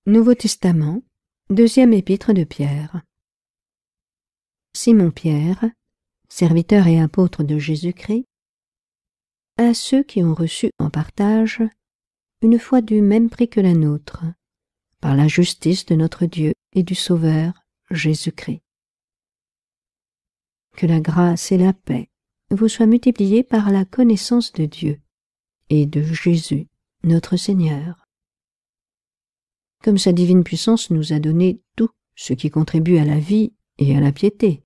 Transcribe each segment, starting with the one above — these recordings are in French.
Nouveau Testament, deuxième épître de Pierre. Simon Pierre, serviteur et apôtre de Jésus-Christ, à ceux qui ont reçu en partage une foi du même prix que la nôtre, par la justice de notre Dieu et du Sauveur Jésus-Christ. Que la grâce et la paix vous soient multipliées par la connaissance de Dieu et de Jésus, notre Seigneur. Comme sa divine puissance nous a donné tout ce qui contribue à la vie et à la piété,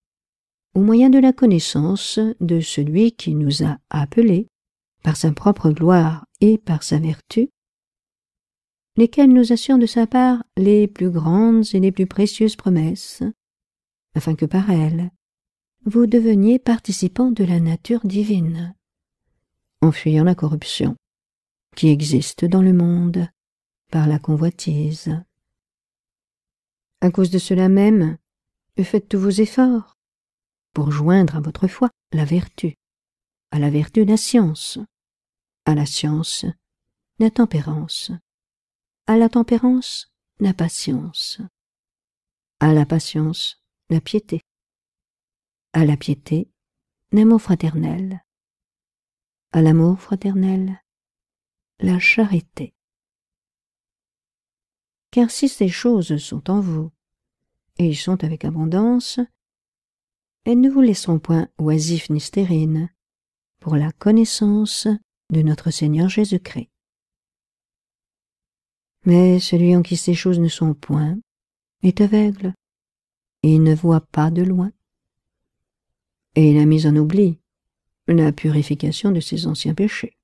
au moyen de la connaissance de celui qui nous a appelés, par sa propre gloire et par sa vertu, lesquels nous assurent de sa part les plus grandes et les plus précieuses promesses, afin que par elles, vous deveniez participants de la nature divine, en fuyant la corruption qui existe dans le monde par la convoitise. À cause de cela même, faites tous vos efforts pour joindre à votre foi la vertu, à la vertu la science, à la science la tempérance, à la tempérance la patience, à la patience la piété, à la piété l'amour fraternel, à l'amour fraternel la charité. Car si ces choses sont en vous, et y sont avec abondance, elles ne vous laisseront point oisifs ni stériles pour la connaissance de notre Seigneur Jésus-Christ. Mais celui en qui ces choses ne sont point est aveugle, et ne voit pas de loin, et il a mis en oubli la purification de ses anciens péchés.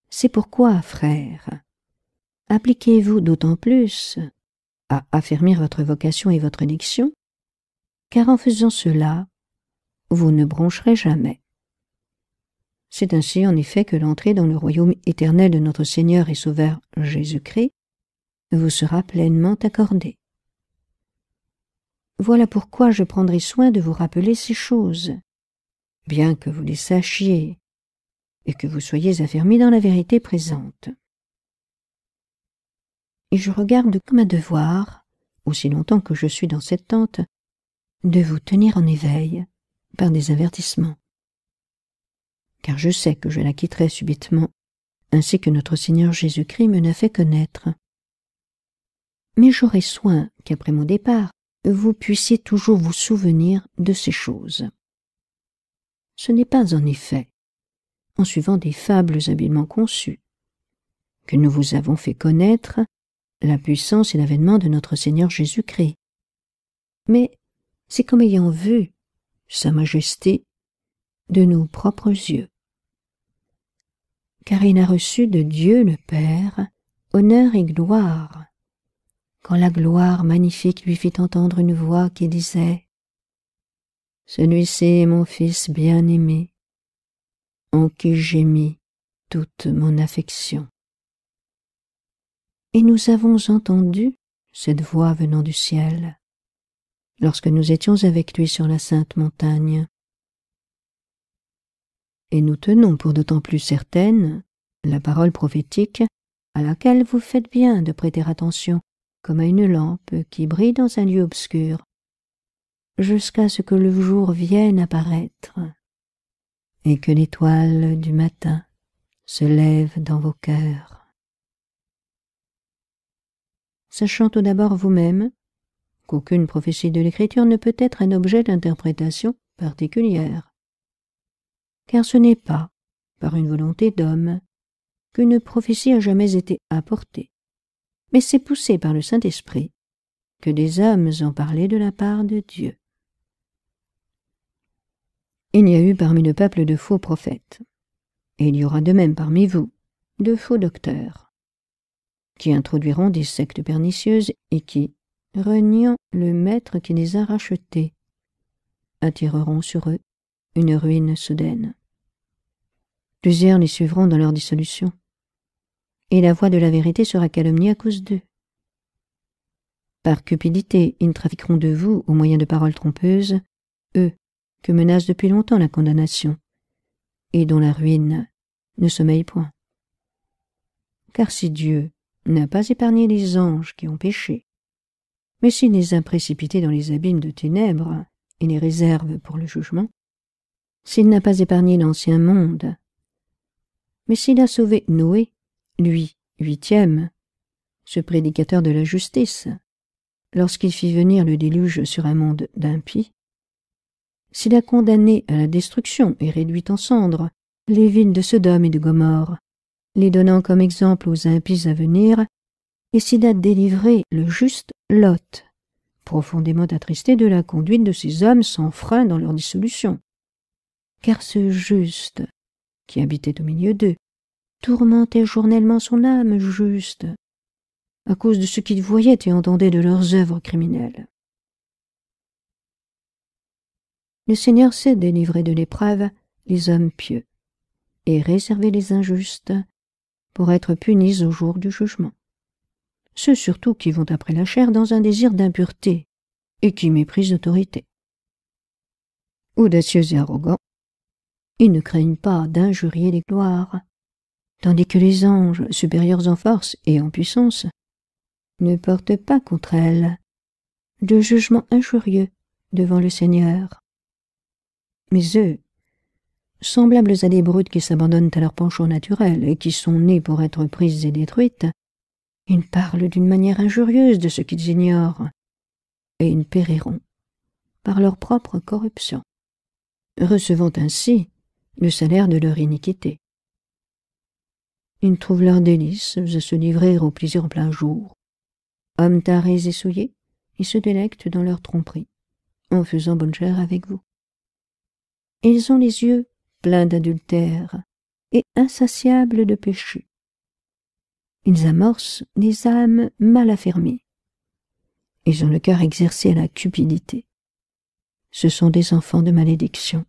C'est pourquoi, frères, appliquez-vous d'autant plus à affermir votre vocation et votre élection, car en faisant cela, vous ne broncherez jamais. C'est ainsi en effet que l'entrée dans le royaume éternel de notre Seigneur et Sauveur Jésus-Christ vous sera pleinement accordée. Voilà pourquoi je prendrai soin de vous rappeler ces choses, bien que vous les sachiez et que vous soyez affermis dans la vérité présente. Et je regarde comme un devoir, aussi longtemps que je suis dans cette tente, de vous tenir en éveil par des avertissements. Car je sais que je la quitterai subitement, ainsi que notre Seigneur Jésus-Christ me l'a fait connaître. Mais j'aurai soin qu'après mon départ, vous puissiez toujours vous souvenir de ces choses. Ce n'est pas en effet en suivant des fables habilement conçues que nous vous avons fait connaître la puissance et l'avènement de notre Seigneur Jésus-Christ, mais c'est comme ayant vu sa majesté de nos propres yeux. Car il a reçu de Dieu le Père honneur et gloire, quand la gloire magnifique lui fit entendre une voix qui disait « Celui-ci est mon Fils bien-aimé, en qui j'ai mis toute mon affection. » Et nous avons entendu cette voix venant du ciel, lorsque nous étions avec lui sur la sainte montagne. Et nous tenons pour d'autant plus certaine la parole prophétique à laquelle vous faites bien de prêter attention, comme à une lampe qui brille dans un lieu obscur, jusqu'à ce que le jour vienne apparaître, et que l'étoile du matin se lève dans vos cœurs. Sachant tout d'abord vous-même qu'aucune prophétie de l'Écriture ne peut être un objet d'interprétation particulière, car ce n'est pas, par une volonté d'homme, qu'une prophétie a jamais été apportée, mais c'est poussé par le Saint-Esprit que des hommes ont parlé de la part de Dieu. Il y a eu parmi le peuple de faux prophètes, et il y aura de même parmi vous de faux docteurs, qui introduiront des sectes pernicieuses et qui, reniant le Maître qui les a rachetés, attireront sur eux une ruine soudaine. Plusieurs les suivront dans leur dissolution, et la voix de la vérité sera calomniée à cause d'eux. Par cupidité, ils trafiqueront de vous, au moyen de paroles trompeuses, eux que menace depuis longtemps la condamnation, et dont la ruine ne sommeille point. Car si Dieu n'a pas épargné les anges qui ont péché, mais s'il les a précipités dans les abîmes de ténèbres et les réserve pour le jugement, s'il n'a pas épargné l'ancien monde, mais s'il a sauvé Noé, lui, 8e, ce prédicateur de la justice, lorsqu'il fit venir le déluge sur un monde d'impies, s'il a condamné à la destruction et réduit en cendres les villes de Sodome et de Gomorrhe, les donnant comme exemple aux impies à venir, et s'il a délivré le juste Lot, profondément attristé de la conduite de ces hommes sans frein dans leur dissolution. Car ce juste, qui habitait au milieu d'eux, tourmentait journellement son âme juste, à cause de ce qu'il voyait et entendait de leurs œuvres criminelles. Le Seigneur sait délivrer de l'épreuve les hommes pieux, et réserver les injustes pour être punis au jour du jugement. Ceux surtout qui vont après la chair dans un désir d'impureté et qui méprisent l'autorité. Audacieux et arrogants, ils ne craignent pas d'injurier les gloires, tandis que les anges, supérieurs en force et en puissance, ne portent pas contre elles de jugement injurieux devant le Seigneur. Mais eux, semblables à des brutes qui s'abandonnent à leur penchant naturel et qui sont nées pour être prises et détruites, ils parlent d'une manière injurieuse de ce qu'ils ignorent, et ils périront par leur propre corruption, recevant ainsi le salaire de leur iniquité. Ils trouvent leurs délices à se livrer au plaisir en plein jour. Hommes tarés et souillés, ils se délectent dans leur tromperie, en faisant bonne chère avec vous. Ils ont les yeux pleins d'adultère et insatiables de péché. Ils amorcent les âmes mal affermies. Ils ont le cœur exercé à la cupidité. Ce sont des enfants de malédiction.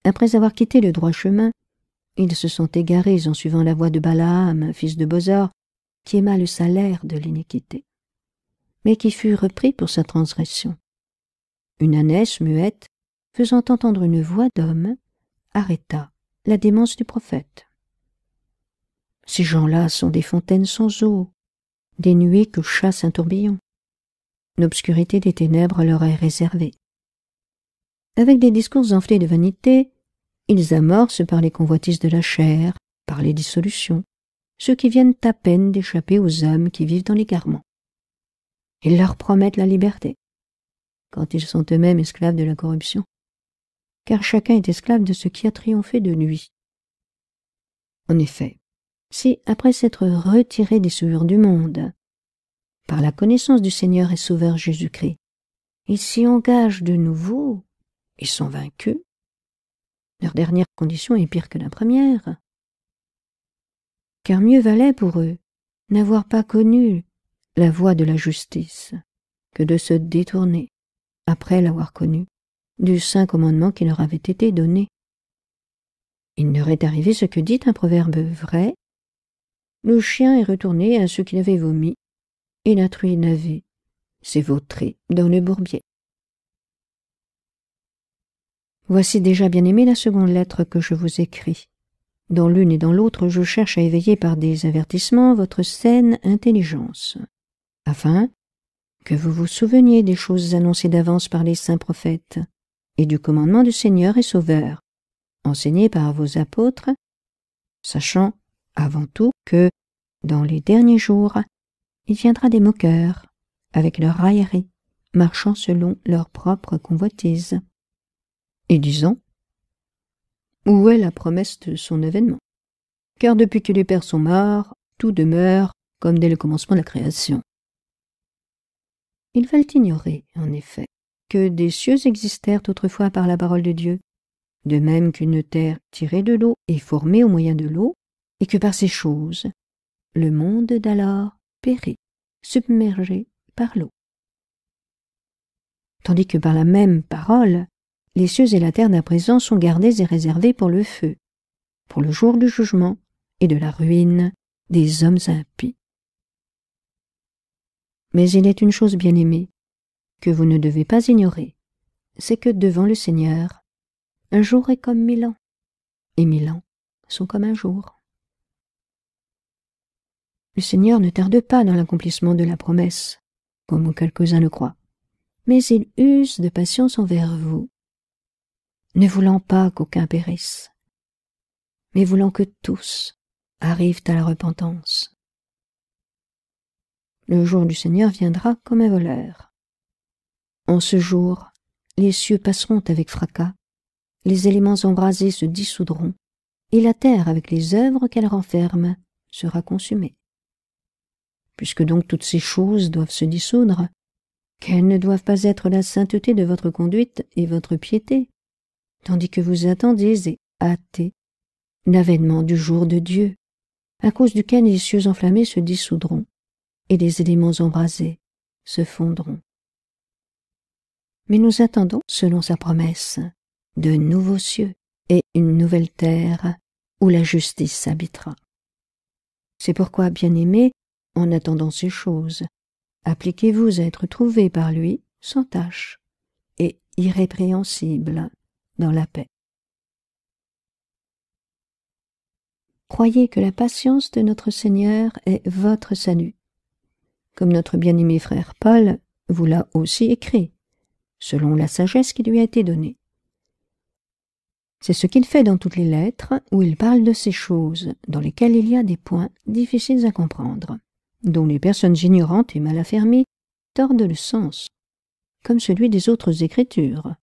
Après avoir quitté le droit chemin, ils se sont égarés en suivant la voie de Balaam, fils de Bosor, qui aima le salaire de l'iniquité, mais qui fut repris pour sa transgression. Une ânesse muette, faisant entendre une voix d'homme, arrêta la démence du prophète. Ces gens-là sont des fontaines sans eau, des nuées que chasse un tourbillon. L'obscurité des ténèbres leur est réservée. Avec des discours enflés de vanité, ils amorcent par les convoitises de la chair, par les dissolutions, ceux qui viennent à peine d'échapper aux hommes qui vivent dans l'égarement. Ils leur promettent la liberté, quand ils sont eux-mêmes esclaves de la corruption, car chacun est esclave de ce qui a triomphé de lui. En effet, si, après s'être retirés des souillures du monde, par la connaissance du Seigneur et Sauveur Jésus-Christ, ils s'y engagent de nouveau et sont vaincus, leur dernière condition est pire que la première, car mieux valait pour eux n'avoir pas connu la voie de la justice que de se détourner, après l'avoir connu, du saint commandement qui leur avait été donné. Il leur est arrivé ce que dit un proverbe vrai: le chien est retourné à ce qu'il avait vomi, et la truie lavée s'est vautrée dans le bourbier. Voici déjà, bien-aimés, la seconde lettre que je vous écris. Dans l'une et dans l'autre, je cherche à éveiller par des avertissements votre saine intelligence, afin que vous vous souveniez des choses annoncées d'avance par les saints prophètes, et du commandement du Seigneur et Sauveur, enseigné par vos apôtres, sachant avant tout que, dans les derniers jours, il viendra des moqueurs, avec leur raillerie, marchant selon leur propre convoitise, et disant: où est la promesse de son avènement? Car depuis que les pères sont morts, tout demeure comme dès le commencement de la création. Ils veulent ignorer, en effet, que des cieux existèrent autrefois par la parole de Dieu, de même qu'une terre tirée de l'eau est formée au moyen de l'eau, et que par ces choses, le monde d'alors périt, submergé par l'eau. Tandis que par la même parole, les cieux et la terre d'à présent sont gardés et réservés pour le feu, pour le jour du jugement et de la ruine des hommes impies. Mais il est une chose bien-aimée que vous ne devez pas ignorer, c'est que devant le Seigneur, un jour est comme 1000 ans, et 1000 ans sont comme un jour. Le Seigneur ne tarde pas dans l'accomplissement de la promesse, comme quelques-uns le croient, mais il use de patience envers vous, ne voulant pas qu'aucun périsse, mais voulant que tous arrivent à la repentance. Le jour du Seigneur viendra comme un voleur. En ce jour, les cieux passeront avec fracas, les éléments embrasés se dissoudront, et la terre avec les œuvres qu'elle renferme sera consumée. Puisque donc toutes ces choses doivent se dissoudre, qu'elles ne doivent pas être la sainteté de votre conduite et votre piété, tandis que vous attendiez et hâtez l'avènement du jour de Dieu, à cause duquel les cieux enflammés se dissoudront, et les éléments embrasés se fondront. Mais nous attendons, selon sa promesse, de nouveaux cieux et une nouvelle terre où la justice habitera. C'est pourquoi, bien-aimés, en attendant ces choses, appliquez-vous à être trouvés par lui sans tache et irrépréhensibles dans la paix. Croyez que la patience de notre Seigneur est votre salut, comme notre bien-aimé frère Paul vous l'a aussi écrit, selon la sagesse qui lui a été donnée. C'est ce qu'il fait dans toutes les lettres où il parle de ces choses dans lesquelles il y a des points difficiles à comprendre, dont les personnes ignorantes et mal affermies tordent le sens, comme celui des autres Écritures,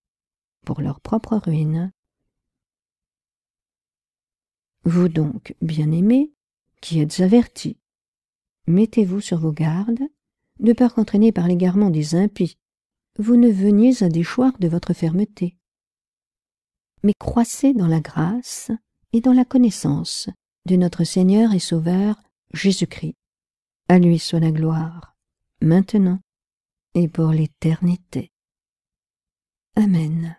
pour leur propre ruine. Vous donc, bien-aimés, qui êtes avertis, mettez-vous sur vos gardes, de peur qu'entraînés par l'égarement des impies, vous ne veniez à déchoir de votre fermeté. Mais croissez dans la grâce et dans la connaissance de notre Seigneur et Sauveur Jésus-Christ. À lui soit la gloire, maintenant et pour l'éternité. Amen.